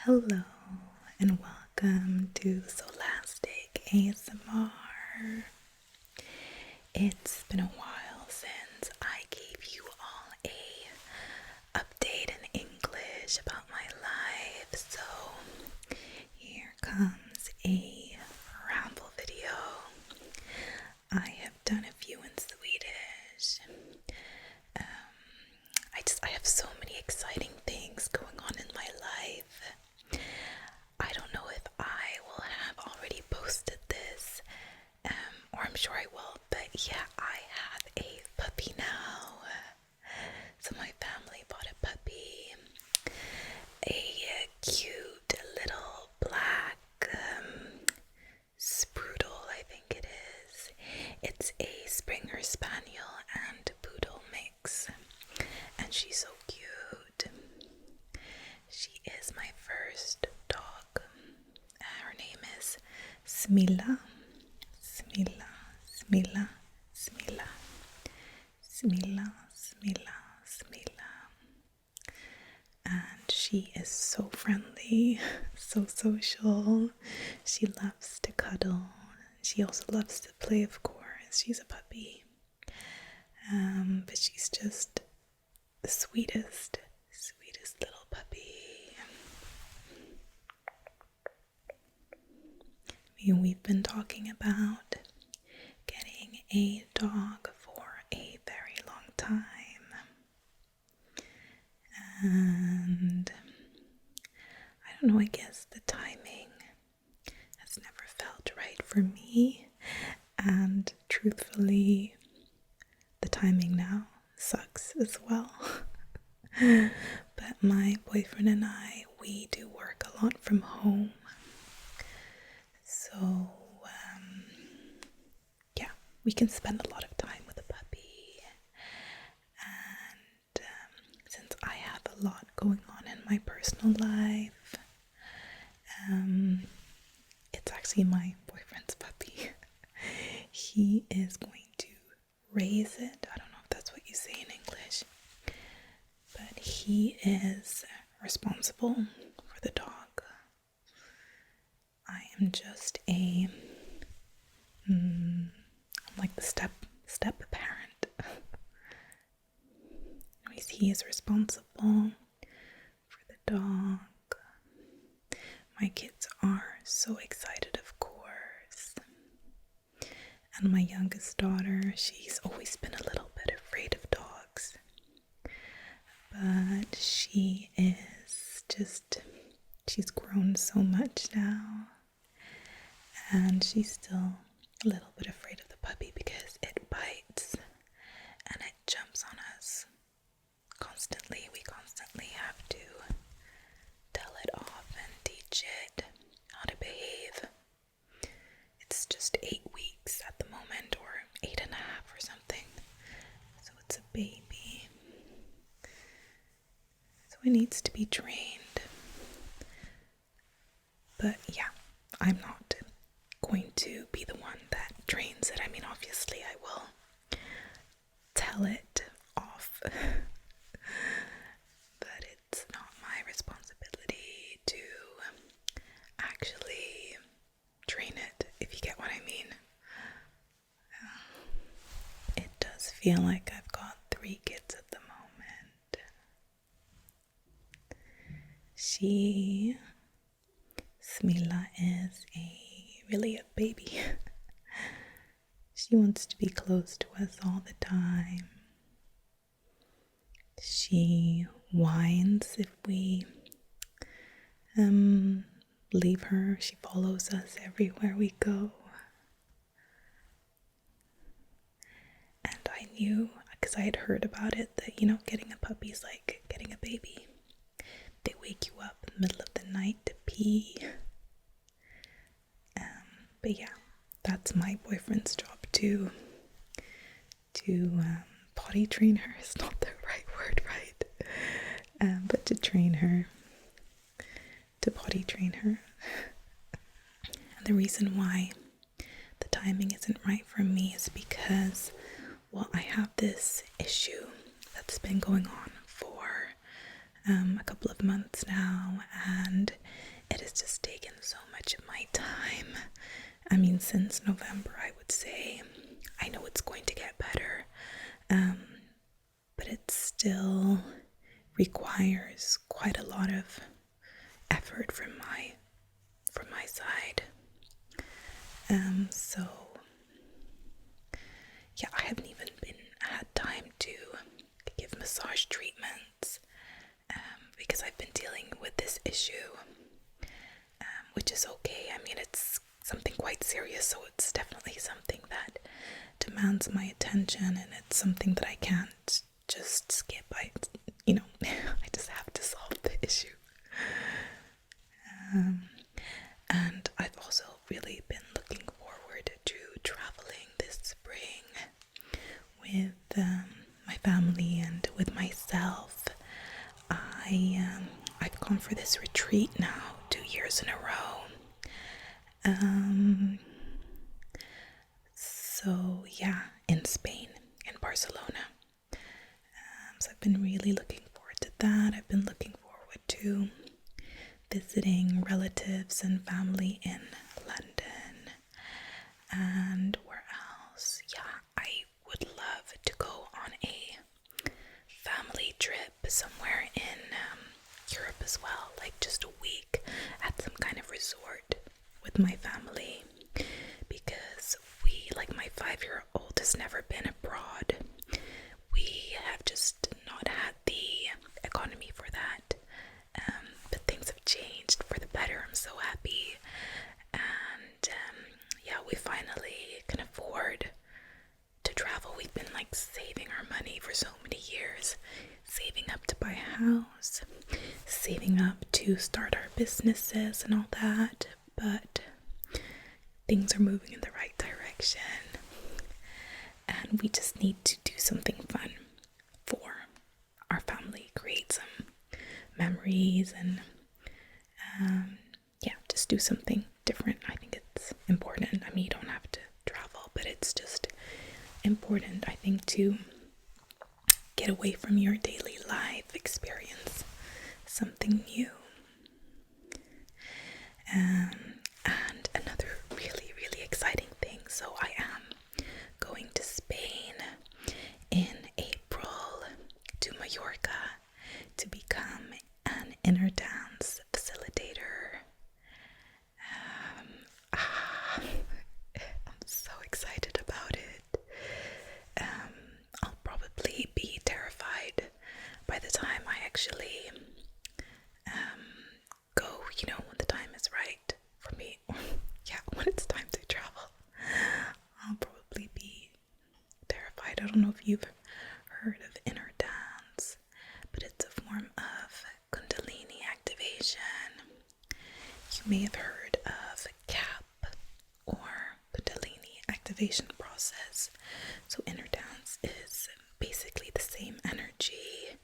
Hello and welcome to Solastic ASMR. It's been a while since I gave you all a update in English about my life, so here comes a ramble video. I have done a few in Swedish. I have so many exciting things going on in my life. I don't know if I will have already posted this, or I'm sure I will, but yeah, I have a puppy now. So my family bought a puppy, a cute little black Sprudel, I think it is. It's a Springer Spaniel and Poodle mix, and she's so cute. She is my first dog. Her name is Smilla. Smilla, Smilla, Smilla. Smilla, Smilla, Smilla. And she is so friendly, so social. She loves to cuddle. She also loves to play, of course. She's a puppy. But she's just the sweetest little puppy. We've been talking about getting a dog for a very long time. And I don't know, I guess the timing has never felt right for me. And truthfully, the timing now sucks as well. But my boyfriend and I, we do work a lot from home. So, yeah, we can spend a lot of time with a puppy. And since I have a lot going on in my personal life, it's actually my boyfriend's puppy. He is going to raise it. I don't know if that's what you say in English, but he is responsible for the dog. I am just I'm like the step parent. Anyways, he is responsible for the dog. My kids are so excited, of course. And my youngest daughter, she's always been a little bit afraid of dogs. But she's grown so much now. And she's still a little bit afraid of the puppy because it bites and it jumps on us constantly. We constantly have to tell it off and teach it how to behave. It's just 8 weeks at the moment, or 8.5 or something. So it's a baby. So it needs to be trained. But yeah, I'm not going to be the one that trains it. I mean, obviously I will tell it off. But it's not my responsibility to actually train it, if you get what I mean. It does feel like I've got 3 kids at the moment. Smilla is really a baby. She wants to be close to us all the time. She whines if we leave her. She follows us everywhere we go. And I knew, because I had heard about it, that, getting a puppy is like getting a baby. They wake you up in the middle of the night to pee. But yeah, that's my boyfriend's job to potty train her. It's not the right word, right? But to train her, to potty train her. And the reason why the timing isn't right for me is because, well, I have this issue that's been going on for a couple of months now, and since November, I would say. I know it's going to get better, but it still requires quite a lot of effort from my side. So yeah, I haven't even had time to give massage treatments, because I've been dealing with this issue, which is okay. It's something quite serious, so it's definitely something that demands my attention, and it's something that I can't just skip. I just have to solve the issue. And I've also really been looking forward to traveling this spring with my family and with myself. I've gone for this retreat now 2 years in a row. So yeah, in Spain, in Barcelona. So I've been really looking forward to that. I've been looking forward to visiting relatives and family in London. And where else? Yeah, I would love to go on a family trip somewhere in Europe as well, like just a week at some kind of resort with my family, because my 5-year-old has never been abroad. We have just not had the economy for that, but things have changed for the better. I'm so happy, and yeah, we finally can afford to travel. We've been saving our money for so many years, saving up to buy a house, saving up to start our businesses and all that, but things are moving in the right direction, and we just need to do something fun for our family, create some memories, and yeah, just do something different. I think it's important. You don't have to travel, but it's just important, I think, to get away from your daily life, experience something new. And another really, really exciting thing. So I am going to Spain in April, to Mallorca, to become an inner dance facilitator. I'm so excited about it. I'll probably be terrified by the time I actually go, when the time is right for me. Yeah, when it's time to travel, I'll probably be terrified. I don't know if you've heard of inner dance, but it's a form of Kundalini activation. You may have heard of CAP, or Kundalini activation process. So inner dance is basically the same energy.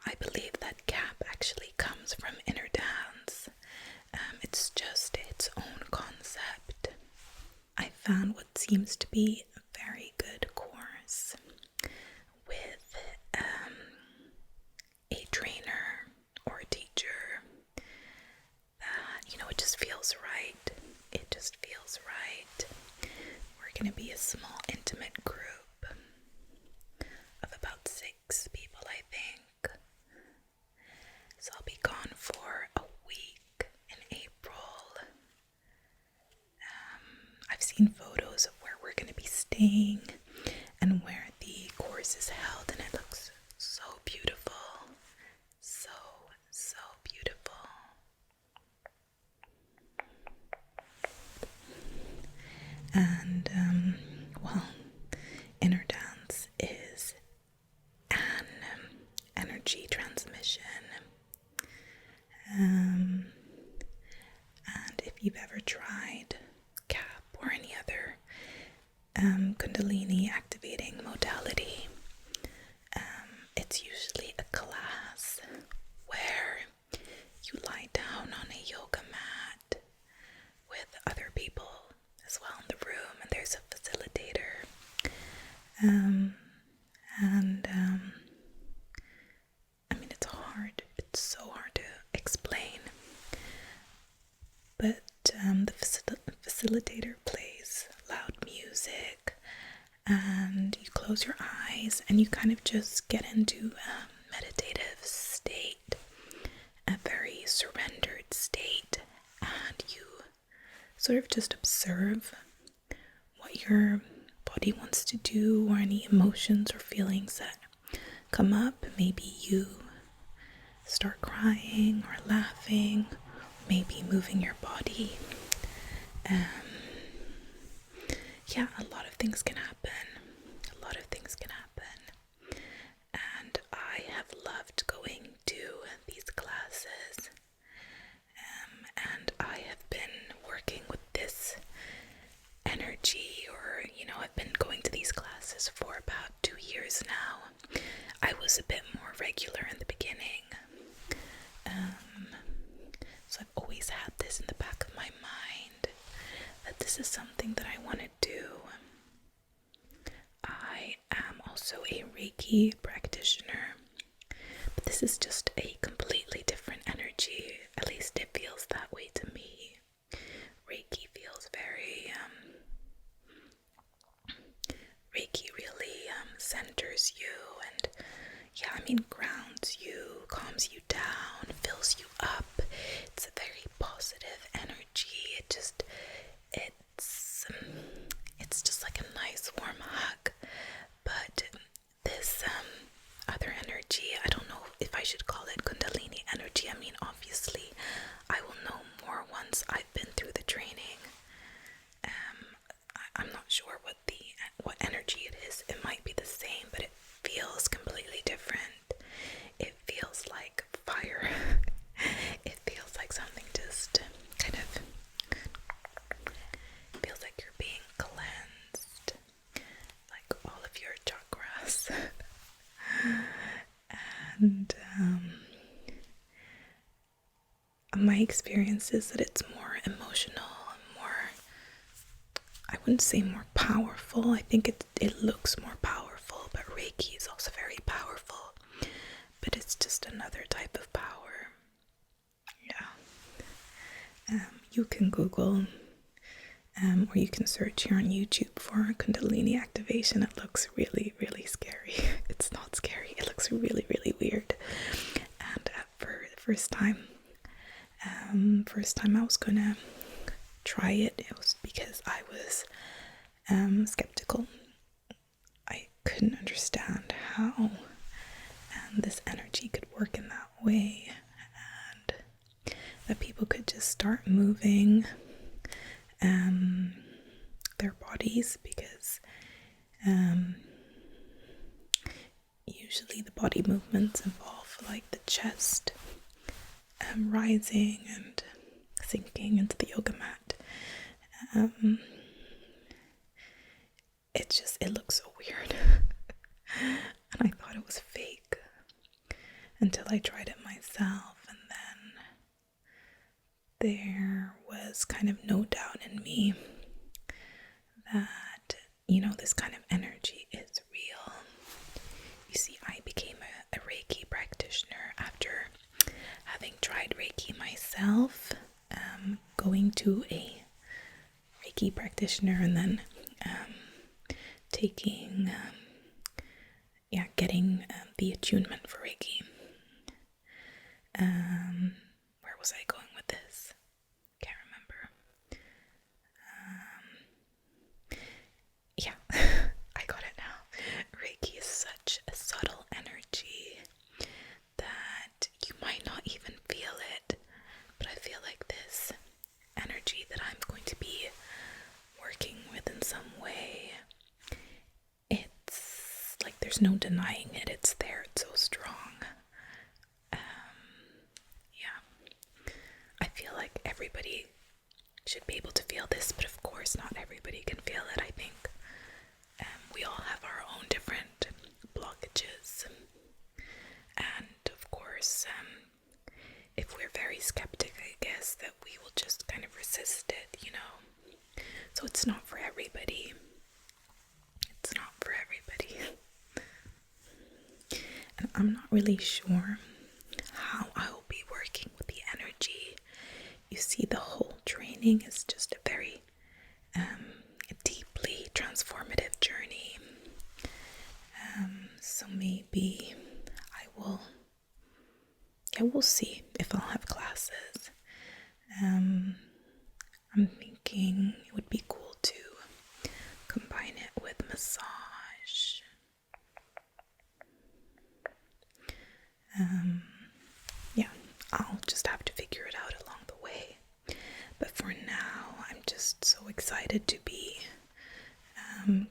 I believe that CAP actually comes from inner dance. It's just its own concept. I found what seems to be a very good course with a trainer or a teacher that, it just feels right. It just feels right. We're going to be a small, intimate group of about 6 people, I think. So I'll be gone for a week in April. I've seen photos of where we're going to be staying and where the course is held, and it looks so beautiful. So, so beautiful. And, well, inner dance is an energy transmission. And if you've ever tried CAP or any other Kundalini activating modality, it's usually a class where you lie down on a yoga mat with other people as well in the room, and there's a facilitator. It's hard. It's so hard to explain. But the facilitator plays loud music and you close your eyes and you kind of just get into a meditative state, a very surrendered state, and you sort of just observe what your body wants to do or any emotions or feelings that come up. Maybe you start crying or laughing, maybe moving your body. Yeah, a lot of things can happen. And I have loved going to these classes. And I have been working with this energy, or, I've been going to these classes for about 2 years now. I was a bit more regular in the beginning. So I've always had this in the back of my mind, that this is something that I want to do. I am also a Reiki practitioner, but this is just a completely different energy. At least it feels that way to me. Reiki feels very, Reiki really centers you and, grounds you, calms you down, fills you up. It's a very positive energy. It's just like a nice warm hug. But this other energy, I don't know if I should call it Kundalini energy. Obviously, I will know more once I've been through the training. I'm not sure what energy it is. It might be the same, but it feels completely different. It feels like fire. It feels like something just kind of feels like you're being cleansed, like all of your chakras. And my experience is that it's more emotional, more, I wouldn't say more powerful. I think it looks more powerful, but Reiki is also very powerful. But it's just another type of power. Yeah. You can Google, or you can search here on YouTube for Kundalini activation. It looks really, really scary. It's not scary. It looks really, really weird. And for the first time I was gonna try it, it was because I was skeptical. I couldn't understand how this energy could work in that way, and that people could just start moving their bodies, because usually the body movements involve like the chest rising and sinking into the yoga mat. It looks so weird. And I thought it was fake until I tried it myself, and then there was kind of no doubt in me that, this kind of energy is real. You see, I became a Reiki practitioner after having tried Reiki myself, going to a Reiki practitioner, and then getting the attunement for Reiki. Where was I going with this? Can't remember. I got it now. Reiki is such a subtle energy that you might not even feel it, but I feel like this energy that I'm going to be working with in some way, it's like there's no denying it. It's there. It's so strong. I feel like everybody should be able to feel this, but of course not everybody can feel it. I think we all have our own different blockages, and of course if we're very skeptic, I guess that we will just kind of resist it, so it's not for everybody. And I'm not really sure how I will be working with the energy. You see, the whole training is just a very classes. I'm thinking it would be cool to combine it with massage. Yeah, I'll just have to figure it out along the way. But for now, I'm just so excited to be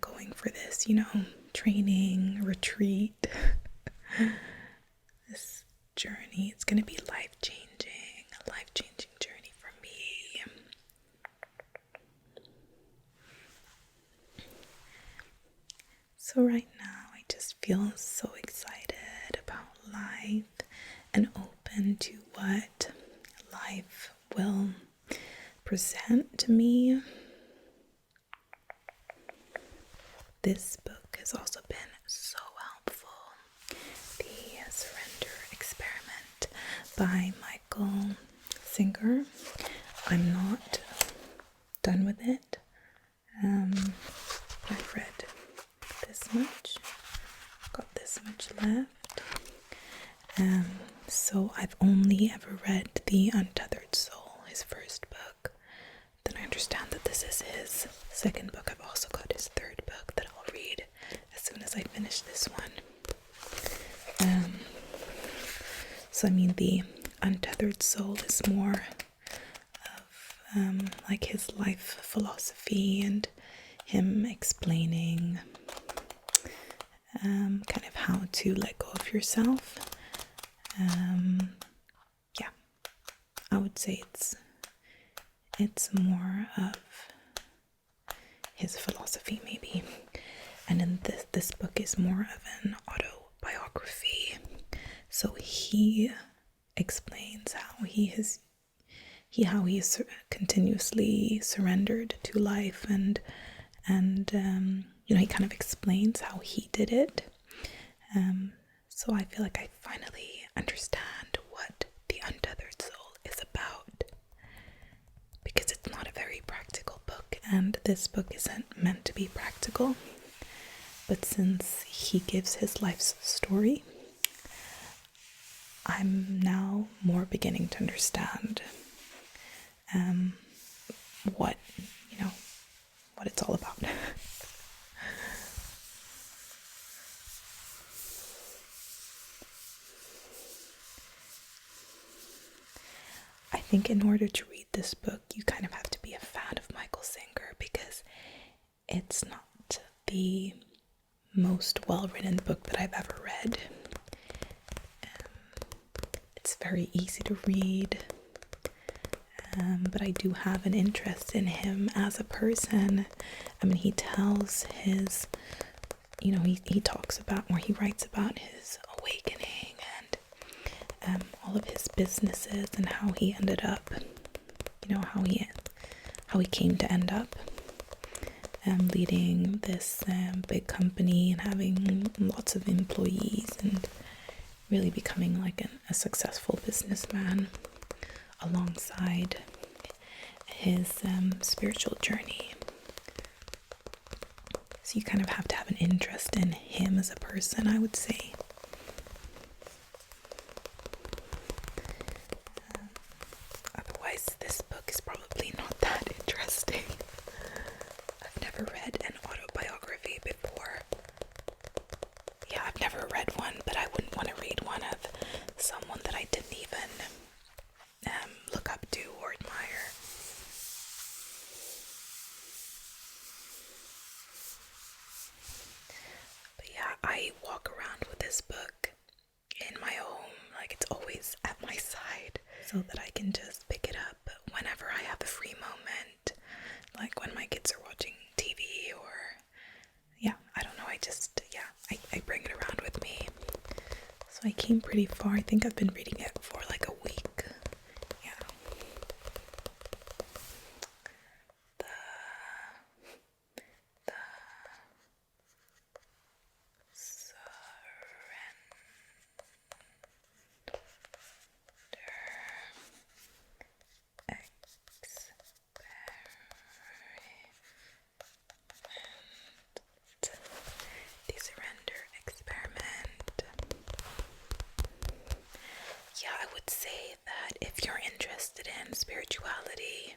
going for this, training, retreat. This journey, it's going to be life-changing, a life-changing journey for me. So right now, I just feel so excited about life and open to what life will present to me. This book has also been so helpful. The Surrender Experiment by Michael Singer. I'm not done with it. I've read this much. Got this much left. So I've only ever read The Untethered Soul, his first book. Then I understand that this is his second book. I've also got his third book that I'll read as soon as I finish this one. So I mean, The Untethered Soul is more of like his life philosophy and him explaining kind of how to let go of yourself. Yeah, I would say it's more of his philosophy maybe. And then this book is more of an autobiography. So he explains how he has continuously surrendered to life, and he kind of explains how he did it. So I feel like I finally understand what The Untethered Soul is about, because it's not a very practical book, and this book isn't meant to be practical. But since he gives his life's story, I'm now more beginning to understand what it's all about. I think in order to read this book, you kind of have to be a fan of Michael Singer, because it's not the most well-written book that I've ever read. It's very easy to read, but I do have an interest in him as a person. I mean, he tells his, he talks about, or he writes about his awakening and all of his businesses and how he ended up, how he came to end up leading this big company and having lots of employees and really becoming like a successful businessman alongside his spiritual journey. So you kind of have to have an interest in him as a person, I would say. Otherwise, this book is probably not that interesting. I've never read an autobiography before. Yeah, I've never read one, but I wouldn't want to read one of someone that I didn't even look up to or admire. But yeah, I walk around with this book in my home, like it's always at my side, so that I can just pick it up whenever I have a free moment, like when my kids are watching TV, or I don't know, I bring it around with me. So I came pretty far. I think I've been reading it for like a week. and spirituality.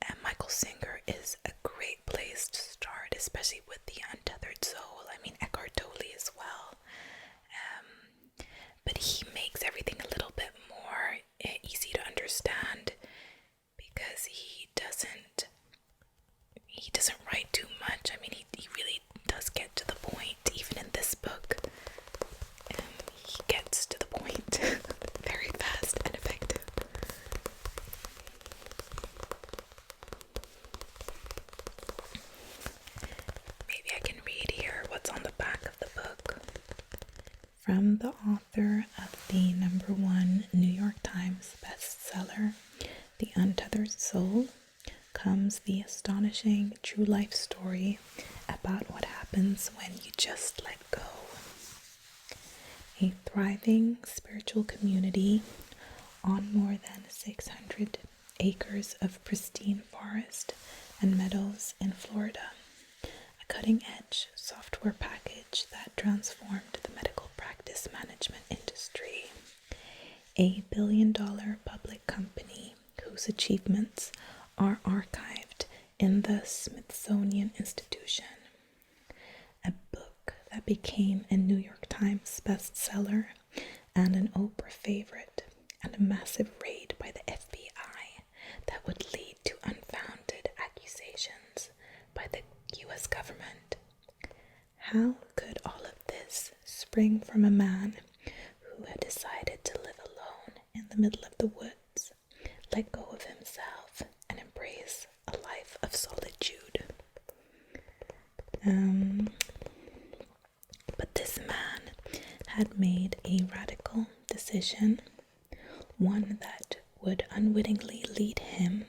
And Michael Singer is a great place to start, especially with the untethered soul. I mean, Eckhart Tolle as well. But he makes everything a little bit more easy to understand because he doesn't write too much. I mean, he really does get to the point. Even in this book, he gets to the point very fast and effective. Maybe I can read here what's on the back of the book. From the author of the #1 New York Times bestseller, The Untethered Soul, comes the astonishing true life story about what happens when you just let go. A thriving spiritual community on more than 600 acres of pristine forest and meadows in Florida. A cutting-edge software package that transformed the medical practice management industry. A billion-dollar public company whose achievements are archived in the Smithsonian Institution. A book that became a New York Times bestseller and an Oprah favorite, and a massive raid by the FBI that would lead to unfounded accusations by the US government. How could all of this spring from a man who had decided to live alone in the middle of the woods, let go of himself, and embrace a life of solitude? But this man had made a radical decision, one that would unwittingly lead him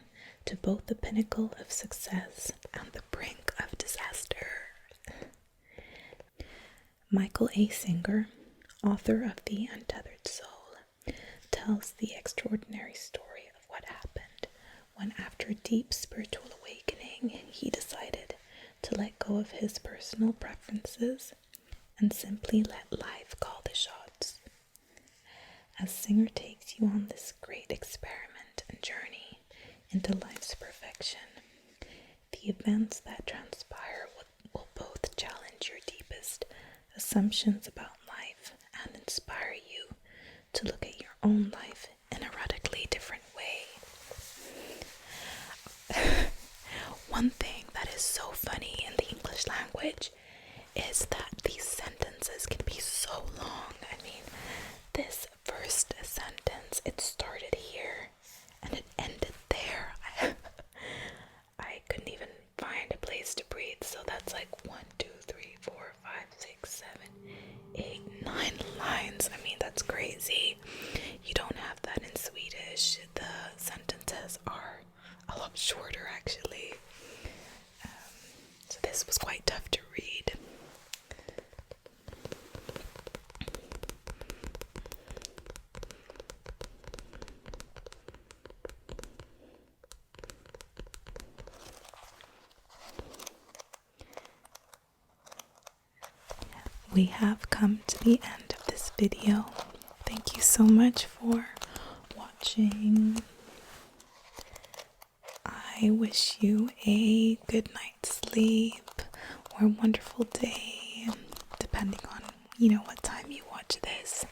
to both the pinnacle of success and the brink of disaster. Michael A. Singer, author of The Untethered Soul, tells the extraordinary story of what happened when, after a deep spiritual awakening, he decided to let go of his personal preferences and simply let life call the shots. As Singer takes you on this great experiment and journey into life's perfection, the events that transpire will both challenge your deepest assumptions about life and inspire you to look at your own life in a radically different way. One thing that is so funny in the English language is that these sentences can be so long. I mean, this first sentence, it started here and it ended there. I couldn't even find a place to breathe, so that's like 1, 2, 3, 4, 5, 6, 7, 8, 9 lines. I mean, that's crazy. You don't have that in Swedish. The sentences are a lot shorter, actually. So this was quite tough to read. We have come to the end of this video. Thank you so much for watching. I wish you a good night's sleep or a wonderful day, depending on, what time you watch this.